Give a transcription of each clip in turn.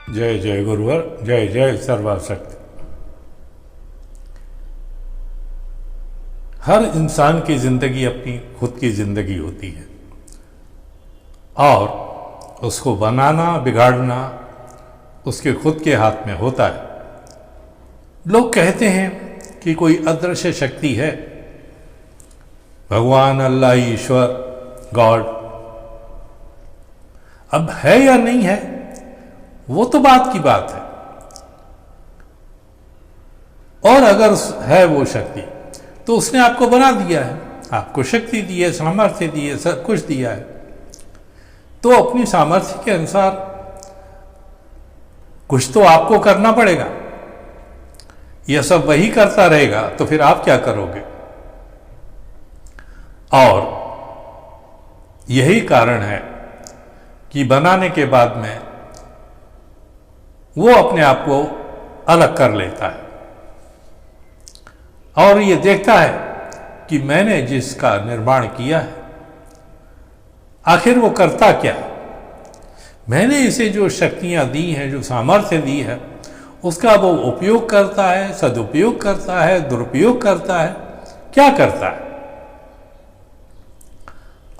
जय जय गुरुवर, जय जय सर्वशक्ति। हर इंसान की जिंदगी अपनी खुद की जिंदगी होती है और उसको बनाना बिगाड़ना उसके खुद के हाथ में होता है। लोग कहते हैं कि कोई अदृश्य शक्ति है, भगवान, अल्लाह, ईश्वर, गॉड। अब है या नहीं है वो तो बात की बात है। और अगर है वो शक्ति तो उसने आपको बना दिया है, आपको शक्ति दी है, सामर्थ्य दी है, सब कुछ दिया है। तो अपनी सामर्थ्य के अनुसार कुछ तो आपको करना पड़ेगा। यह सब वही करता रहेगा तो फिर आप क्या करोगे? और यही कारण है कि बनाने के बाद में वो अपने आप को अलग कर लेता है और ये देखता है कि मैंने जिसका निर्माण किया है आखिर वो करता क्या है। मैंने इसे जो शक्तियां दी हैं, जो सामर्थ्य दी है, उसका वो उपयोग करता है, सदुपयोग करता है, दुरुपयोग करता है, क्या करता है?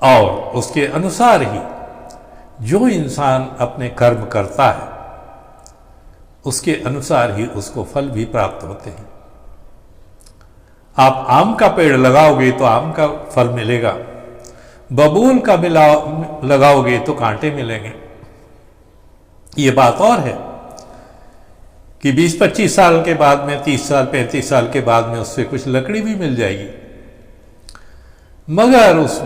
और उसके अनुसार ही जो इंसान अपने कर्म करता है उसके अनुसार ही उसको फल भी प्राप्त होते हैं। आप आम का पेड़ लगाओगे तो आम का फल मिलेगा, बबूल का लगाओगे तो कांटे मिलेंगे। ये बात और है कि 20-25 साल के बाद में, 30 साल 35 साल के बाद में उससे कुछ लकड़ी भी मिल जाएगी, मगर उस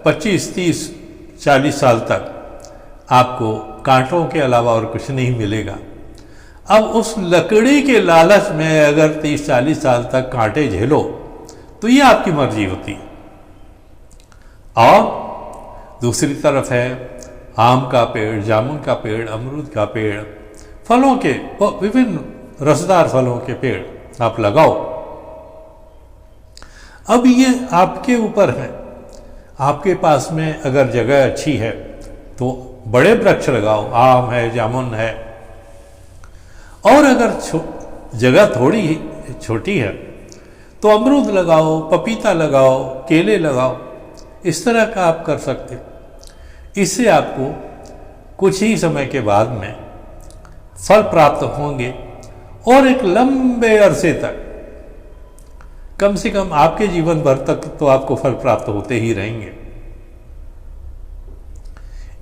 25-30-40 साल तक आपको कांटों के अलावा और कुछ नहीं मिलेगा। अब उस लकड़ी के लालच में अगर 30-40 साल तक कांटे झेलो तो ये आपकी मर्जी होती है। और दूसरी तरफ है आम का पेड़, जामुन का पेड़, अमरूद का पेड़, फलों के विभिन्न रसदार फलों के पेड़ आप लगाओ। अब ये आपके ऊपर है। आपके पास में अगर जगह अच्छी है तो बड़े वृक्ष लगाओ, आम है, जामुन है। और अगर जगह थोड़ी छोटी है तो अमरूद लगाओ, पपीता लगाओ, केले लगाओ। इस तरह का आप कर सकते। इससे आपको कुछ ही समय के बाद में फल प्राप्त होंगे और एक लंबे अरसे तक, कम से कम आपके जीवन भर तक तो आपको फल प्राप्त होते ही रहेंगे।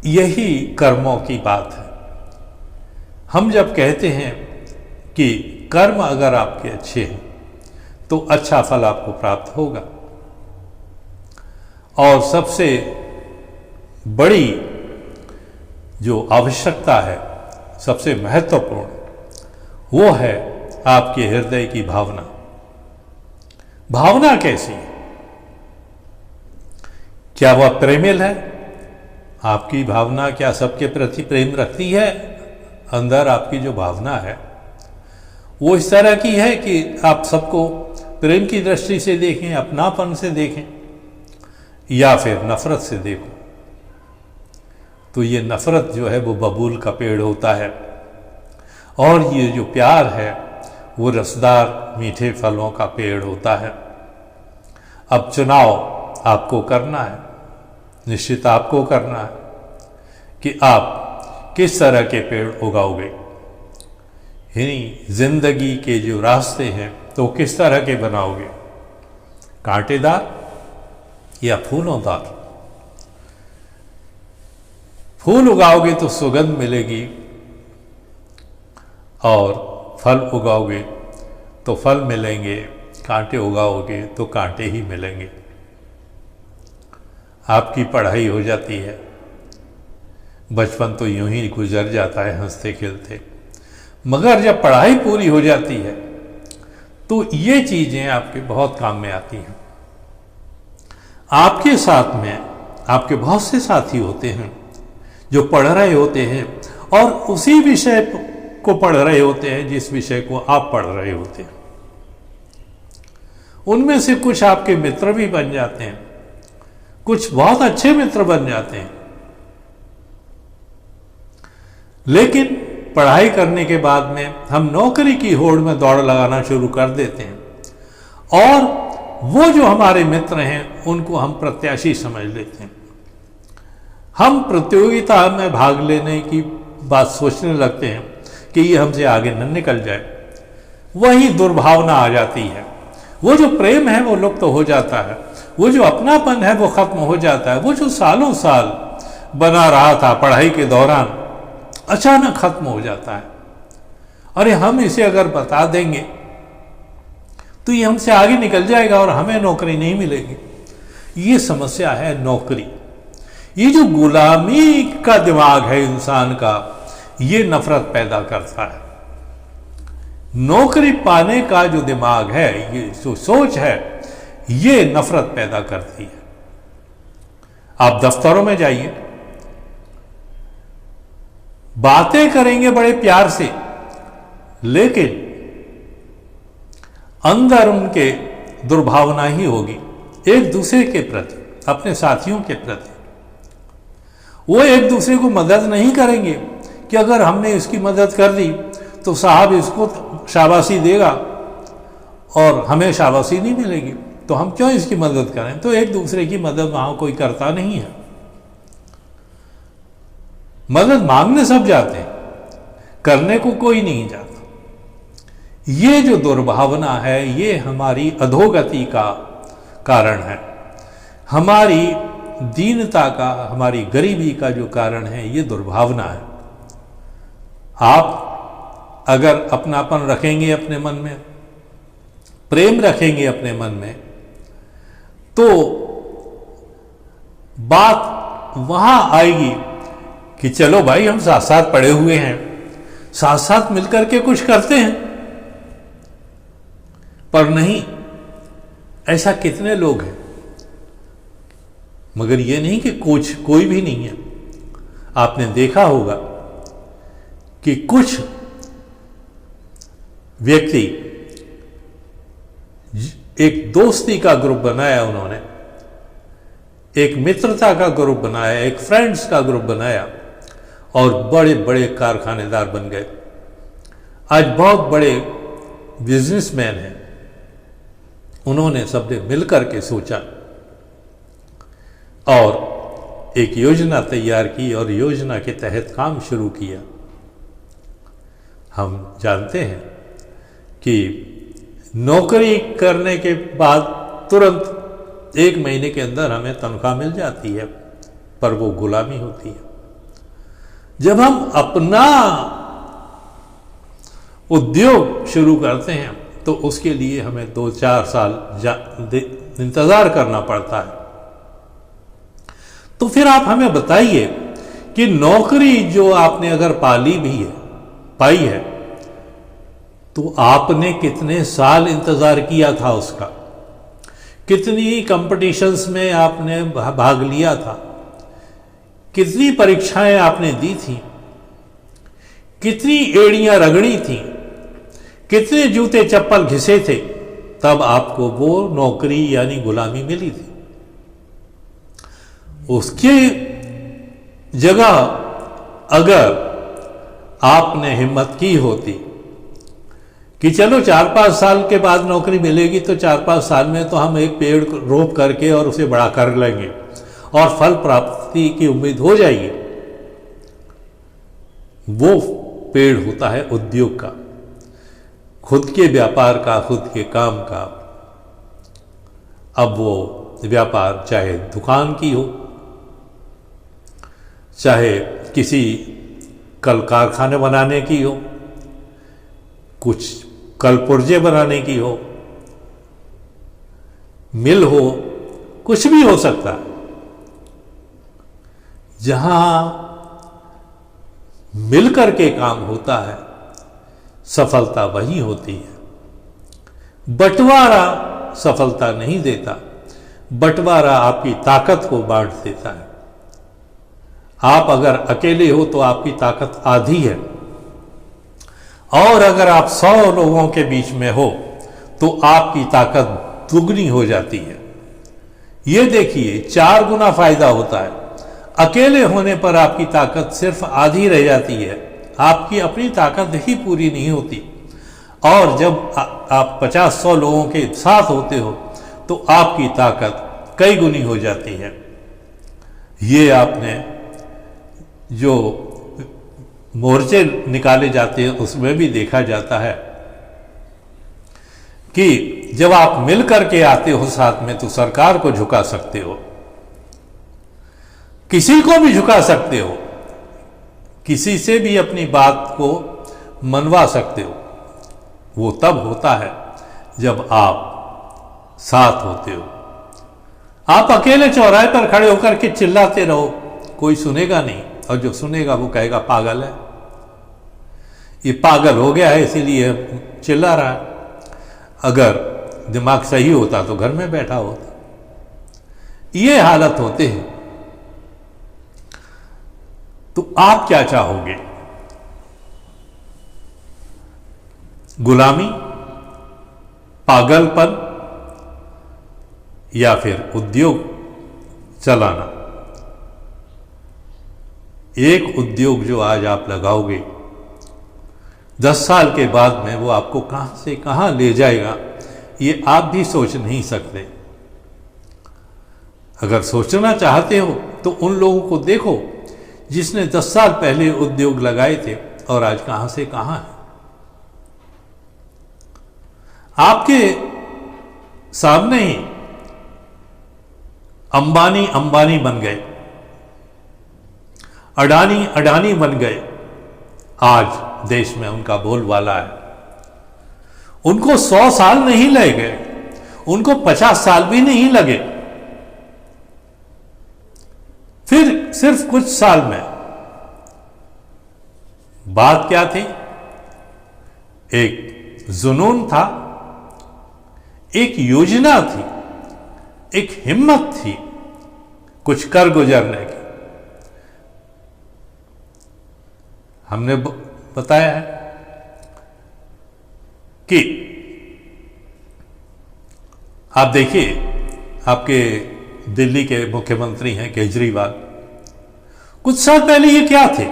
यही कर्मों की बात है। हम जब कहते हैं कि कर्म अगर आपके अच्छे हैं तो अच्छा फल आपको प्राप्त होगा। और सबसे बड़ी जो आवश्यकता है, सबसे महत्वपूर्ण, वो है आपके हृदय की भावना। भावना कैसी है? क्या वह प्रेमिल है? आपकी भावना क्या सबके प्रति प्रेम रखती है? अंदर आपकी जो भावना है वो इस तरह की है कि आप सबको प्रेम की दृष्टि से देखें, अपनापन से देखें, या फिर नफरत से देखो। तो ये नफरत जो है वो बबूल का पेड़ होता है और ये जो प्यार है वो रसदार मीठे फलों का पेड़ होता है। अब चुनाव आपको करना है, निश्चित आपको करना है कि आप किस तरह के पेड़ उगाओगे। जिंदगी के जो रास्ते हैं तो किस तरह के बनाओगे, कांटेदार या फूलोंदार? फूल उगाओगे तो सुगंध मिलेगी और फल उगाओगे तो फल मिलेंगे, कांटे उगाओगे तो कांटे ही मिलेंगे। आपकी पढ़ाई हो जाती है, बचपन तो यूं ही गुजर जाता है हंसते खेलते, मगर जब पढ़ाई पूरी हो जाती है तो ये चीजें आपके बहुत काम में आती हैं। आपके साथ में आपके बहुत से साथी होते हैं जो पढ़ रहे होते हैं और उसी विषय को पढ़ रहे होते हैं जिस विषय को आप पढ़ रहे होते हैं। उनमें से कुछ आपके मित्र भी बन जाते हैं, कुछ बहुत अच्छे मित्र बन जाते हैं। लेकिन पढ़ाई करने के बाद में हम नौकरी की होड़ में दौड़ लगाना शुरू कर देते हैं और वो जो हमारे मित्र हैं उनको हम प्रत्याशी समझ लेते हैं। हम प्रतियोगिता में भाग लेने की बात सोचने लगते हैं कि ये हमसे आगे न निकल जाए। वही दुर्भावना आ जाती है। वो जो प्रेम है वो लुप्त हो जाता है, वो जो अपनापन है वो खत्म हो जाता है। वो जो सालों साल बना रहा था पढ़ाई के दौरान अचानक खत्म हो जाता है। अरे हम इसे अगर बता देंगे तो ये हमसे आगे निकल जाएगा और हमें नौकरी नहीं मिलेगी। ये समस्या है नौकरी। ये जो गुलामी का दिमाग है इंसान का, ये नफरत पैदा करता है। नौकरी पाने का जो दिमाग है, ये जो सोच है, ये नफरत पैदा करती है। आप दफ्तरों में जाइए, बातें करेंगे बड़े प्यार से, लेकिन अंदर उनके दुर्भावना ही होगी एक दूसरे के प्रति, अपने साथियों के प्रति। वो एक दूसरे को मदद नहीं करेंगे कि अगर हमने इसकी मदद कर दी तो साहब इसको शाबाशी देगा और हमें शाबाशी नहीं मिलेगी, तो हम क्यों इसकी मदद करें। तो एक दूसरे की मदद वहां कोई करता नहीं है। मदद मांगने सब जाते हैं, करने को कोई नहीं जाता। ये जो दुर्भावना है ये हमारी अधोगति का कारण है, हमारी दीनता का, हमारी गरीबी का जो कारण है ये दुर्भावना है। आप अगर अपनापन रखेंगे अपने मन में, प्रेम रखेंगे अपने मन में, तो बात वहां आएगी कि चलो भाई हम साथ साथ पड़े हुए हैं, साथ साथ मिलकर के कुछ करते हैं। पर नहीं, ऐसा कितने लोग हैं, मगर ये नहीं कि कोई भी नहीं है। आपने देखा होगा कि कुछ व्यक्ति एक दोस्ती का ग्रुप बनाया, उन्होंने एक मित्रता का ग्रुप बनाया, एक फ्रेंड्स का ग्रुप बनाया और बड़े बड़े कारखानेदार बन गए। आज बहुत बड़े बिजनेसमैन हैं। उन्होंने सबने मिलकर के सोचा और एक योजना तैयार की और योजना के तहत काम शुरू किया। हम जानते हैं कि नौकरी करने के बाद तुरंत 1 महीने के अंदर हमें तनख्वाह मिल जाती है, पर वो गुलामी होती है। जब हम अपना उद्योग शुरू करते हैं तो उसके लिए हमें 2-4 साल इंतजार करना पड़ता है। तो फिर आप हमें बताइए कि नौकरी जो आपने अगर पाई है तो आपने कितने साल इंतजार किया था उसका, कितनी कंपटीशंस में आपने भाग लिया था, कितनी परीक्षाएं आपने दी थी, कितनी एड़ियां रगड़ी थी, कितने जूते चप्पल घिसे थे, तब आपको वो नौकरी यानी गुलामी मिली थी। उसकी जगह अगर आपने हिम्मत की होती कि चलो 4-5 साल के बाद नौकरी मिलेगी, तो 4-5 साल में तो हम एक पेड़ रोप करके और उसे बड़ा कर लेंगे और फल प्राप्ति की उम्मीद हो जाएगी। वो पेड़ होता है उद्योग का, खुद के व्यापार का, खुद के काम का। अब वो व्यापार चाहे दुकान की हो, चाहे किसी कल कारखाने बनाने की हो, कुछ कल पुर्जे बनाने की हो, मिल हो, कुछ भी हो सकता है। जहां मिलकर के काम होता है सफलता वही होती है। बंटवारा सफलता नहीं देता, बंटवारा आपकी ताकत को बांट देता है। आप अगर अकेले हो तो आपकी ताकत आधी है, और अगर आप 100 लोगों के बीच में हो तो आपकी ताकत दुगनी हो जाती है। ये देखिए 4 गुना फायदा होता है। अकेले होने पर आपकी ताकत सिर्फ आधी रह जाती है, आपकी अपनी ताकत ही पूरी नहीं होती। और जब आप 50-100 लोगों के साथ होते हो तो आपकी ताकत कई गुनी हो जाती है। ये आपने जो मोर्चे निकाले जाते हैं उसमें भी देखा जाता है कि जब आप मिल करके आते हो साथ में तो सरकार को झुका सकते हो, किसी को भी झुका सकते हो, किसी से भी अपनी बात को मनवा सकते हो। वो तब होता है जब आप साथ होते हो। आप अकेले चौराहे पर खड़े होकर के चिल्लाते रहो, कोई सुनेगा नहीं, और जो सुनेगा वो कहेगा पागल है, ये पागल हो गया है इसीलिए चिल्ला रहा है। अगर दिमाग सही होता तो घर में बैठा होता। ये हालत होते हैं। तो आप क्या चाहोगे? गुलामी, पागलपन, या फिर उद्योग चलाना? एक उद्योग जो आज आप लगाओगे 10 साल के बाद में वो आपको कहां से कहां ले जाएगा, ये आप भी सोच नहीं सकते। अगर सोचना चाहते हो तो उन लोगों को देखो जिसने 10 साल पहले उद्योग लगाए थे और आज कहां से कहां है। आपके सामने ही अंबानी अंबानी बन गए, अडानी अडानी बन गए। आज देश में उनका बोलबाला है। उनको 100 साल नहीं लगे, उनको 50 साल भी नहीं लगे। फिर सिर्फ कुछ साल में बात क्या थी? एक जुनून था, एक योजना थी, एक हिम्मत थी कुछ कर गुजरने की। हमने बताया है कि आप देखिए, आपके दिल्ली के मुख्यमंत्री हैं केजरीवाल। कुछ साल पहले ये क्या थे?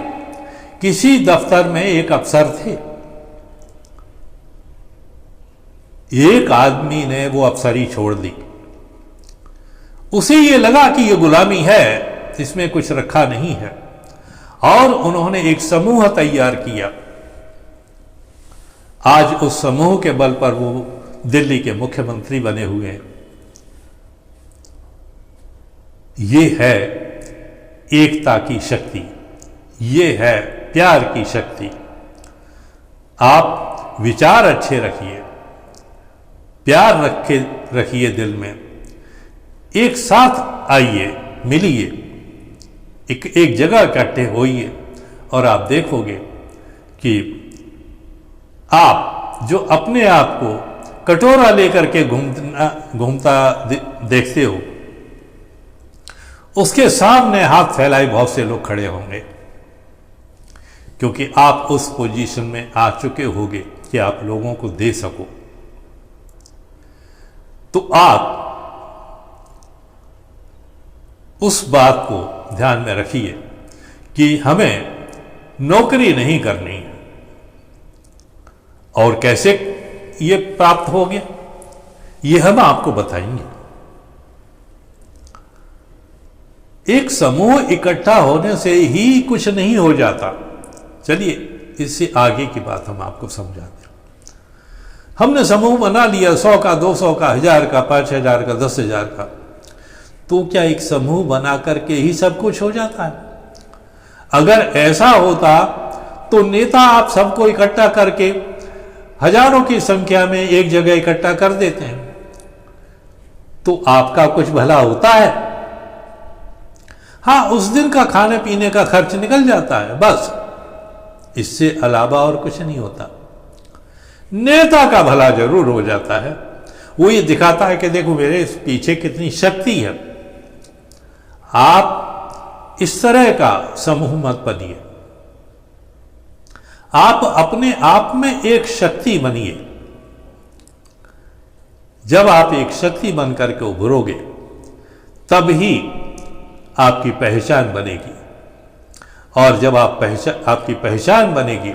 किसी दफ्तर में एक अफसर थे, एक आदमी ने वो अफसरी छोड़ दी। उसे ये लगा कि ये गुलामी है, इसमें कुछ रखा नहीं है, और उन्होंने एक समूह तैयार किया। आज उस समूह के बल पर वो दिल्ली के मुख्यमंत्री बने हुए हैं। ये है एकता की शक्ति, ये है प्यार की शक्ति। आप विचार अच्छे रखिए, प्यार रखिए दिल में, एक साथ आइए, मिलिए, एक जगह इकट्ठे होइए, और आप देखोगे कि आप जो अपने आप को कटोरा लेकर के घूमता देखते हो, उसके सामने हाथ फैलाए बहुत से लोग खड़े होंगे, क्योंकि आप उस पोजीशन में आ चुके होगे कि आप लोगों को दे सको। तो आप उस बात को ध्यान में रखिए कि हमें नौकरी नहीं करनी है। और कैसे ये प्राप्त हो गया, ये हम आपको बताएंगे। एक समूह इकट्ठा होने से ही कुछ नहीं हो जाता। चलिए इससे आगे की बात हम आपको समझाते हैं। हमने समूह बना लिया, 100 का, 200 का, 1000 का, 5000 का, 10,000 का, तो क्या एक समूह बना करके ही सब कुछ हो जाता है? अगर ऐसा होता तो नेता आप सबको इकट्ठा करके हजारों की संख्या में एक जगह इकट्ठा कर देते हैं, तो आपका कुछ भला होता है? हाँ, उस दिन का खाने पीने का खर्च निकल जाता है, बस। इससे अलावा और कुछ नहीं होता। नेता का भला जरूर हो जाता है। वो ये दिखाता है कि देखो मेरे पीछे कितनी शक्ति है। आप इस तरह का समूह मत बनिए। आप अपने आप में एक शक्ति बनिए। जब आप एक शक्ति बनकर के उभरोगे, तब ही आपकी पहचान बनेगी। और जब आपकी पहचान बनेगी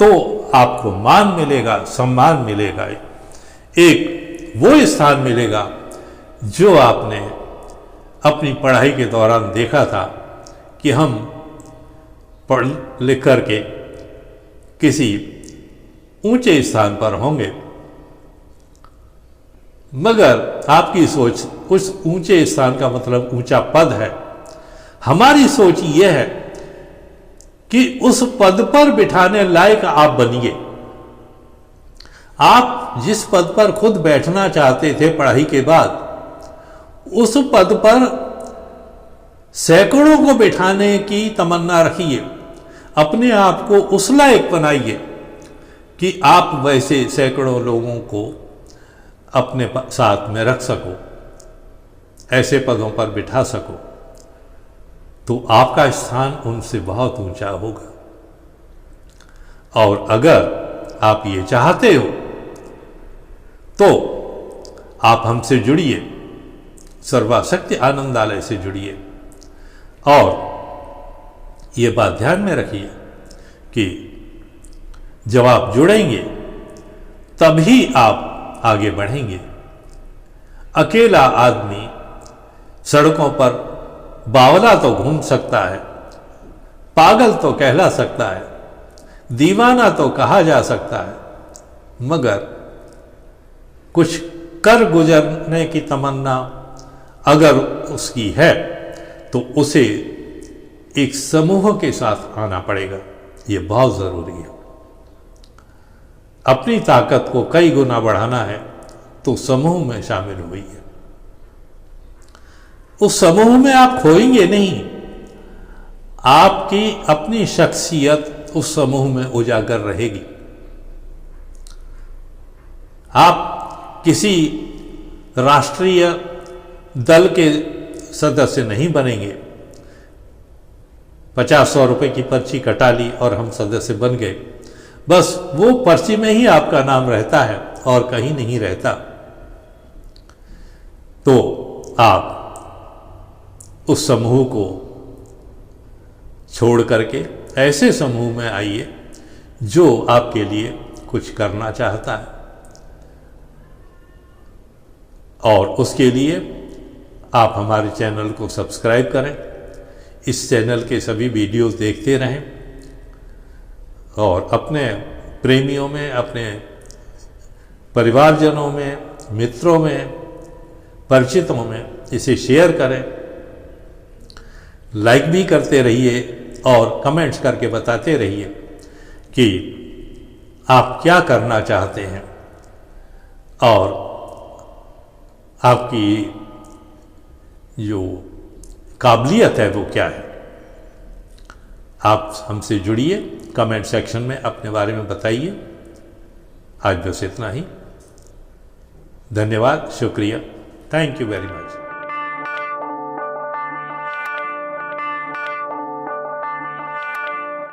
तो आपको मान मिलेगा, सम्मान मिलेगा, एक वो स्थान मिलेगा जो आपने अपनी पढ़ाई के दौरान देखा था कि हम पढ़ लिख करके किसी ऊंचे स्थान पर होंगे, मगर आपकी सोच उस ऊंचे स्थान का मतलब ऊंचा पद है। हमारी सोच यह है कि उस पद पर बिठाने लायक आप बनिए। आप जिस पद पर खुद बैठना चाहते थे पढ़ाई के बाद, उस पद पर सैकड़ों को बिठाने की तमन्ना रखिए। अपने आप को उस लायक बनाइए कि आप वैसे सैकड़ों लोगों को अपने साथ में रख सको, ऐसे पदों पर बिठा सको, तो आपका स्थान उनसे बहुत ऊंचा होगा। और अगर आप ये चाहते हो तो आप हमसे जुड़िए, सर्वाशक्ति आनंदालय से जुड़िए। और ये बात ध्यान में रखिए कि जब आप जुड़ेंगे तभी आप आगे बढ़ेंगे। अकेला आदमी सड़कों पर बावला तो घूम सकता है, पागल तो कहला सकता है, दीवाना तो कहा जा सकता है, मगर कुछ कर गुजरने की तमन्ना अगर उसकी है तो उसे एक समूह के साथ आना पड़ेगा। ये बहुत जरूरी है। अपनी ताकत को कई गुना बढ़ाना है तो समूह में शामिल होइए। उस समूह में आप खोएंगे नहीं, आपकी अपनी शख्सियत उस समूह में उजागर रहेगी। आप किसी राष्ट्रीय दल के सदस्य नहीं बनेंगे। 50-100 रुपए की पर्ची कटा ली और हम सदस्य बन गए, बस वो पर्ची में ही आपका नाम रहता है और कहीं नहीं रहता। तो आप उस समूह को छोड़ करके ऐसे समूह में आइए जो आपके लिए कुछ करना चाहता है, और उसके लिए आप हमारे चैनल को सब्सक्राइब करें, इस चैनल के सभी वीडियोस देखते रहें और अपने प्रेमियों में, अपने परिवारजनों में, मित्रों में, परिचितों में इसे शेयर करें। लाइक भी करते रहिए और कमेंट्स करके बताते रहिए कि आप क्या करना चाहते हैं और आपकी जो काबिलियत है वो क्या है। आप हमसे जुड़िए, कमेंट सेक्शन में अपने बारे में बताइए। आज बस इतना ही। धन्यवाद, शुक्रिया, थैंक यू वेरी मच।